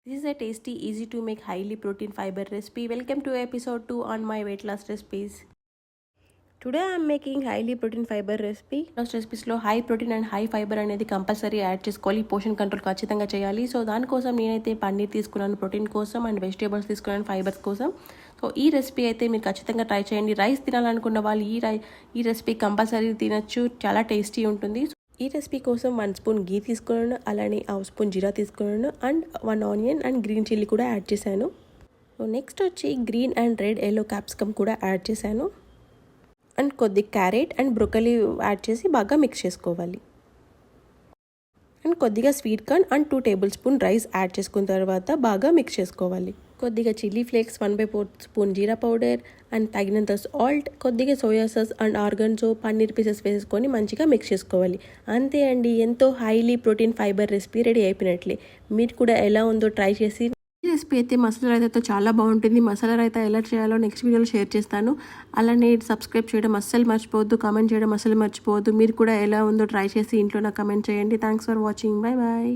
This is a tasty, easy to make, highly protein fiber recipe. Welcome to episode 2 on my weight loss recipes. Today I am making highly protein fiber recipe. Loss recipes లో high protein and high fibre అనేది compulsory add చేసుకోవాలి. Portion control ఖచ్చితంగా చేయాలి. So దానికోసం నేనైతే పన్నీర్ తీసుకున్నాను protein కోసం and vegetables తీసుకున్నాను ఫైబర్స్ కోసం. సో ఈ రెసిపీ అయితే మీరు ఖచ్చితంగా ట్రై చేయండి. రైస్ తినాలనుకున్న వాళ్ళు ఈ రెసిపీ కంపల్సరీ తినచ్చు. చాలా టేస్టీ ఉంటుంది. ఈ రెసిపీ కోసం 1 స్పూన్ గీ తీసుకున్నాను, అలానే 1/2 స్పూన్ జీరా తీసుకున్నాను and 1 onion and green chilli కూడా యాడ్ చేశాను. సో నెక్స్ట్ వచ్చి green and red yellow capsicum కూడా యాడ్ చేశాను అండ్ కొద్ది క్యారెట్ అండ్ బ్రోకలీ యాడ్ చేసి బాగా మిక్స్ చేసుకోవాలి. అండ్ కొద్దిగా sweet corn and 2 table spoon rice add చేసుకున్న తర్వాత బాగా మిక్స్ చేసుకోవాలి. కొద్దిగా chilli flakes, 1/4 spoon jeera powder and తగినంత సాల్ట్, కొద్దిగా soya sauce and ఆర్గన్జో paneer pieces వేసుకొని మంచిగా మిక్స్ చేసుకోవాలి. అంతే అండి, ఎంతో highly protein fibre recipe ready అయిపోయినట్లే. మీరు కూడా ఎలా ఉందో ట్రై చేసి. ఈ రెసిపీ అయితే మసాలా రైతాతో చాలా బాగుంటుంది. మసాలా రైతా ఎలా చేయాలో నెక్స్ట్ వీడియోలో షేర్ చేస్తాను. అలానే సబ్స్క్రైబ్ చేయడం అస్సలు మర్చిపోవద్దు, కామెంట్ చేయడం అస్సలు మర్చిపోవద్దు. మీరు కూడా ఎలా ఉందో ట్రై చేసి ఇంట్లో నాకు కమెంట్ చేయండి. Thanks for watching. Bye bye.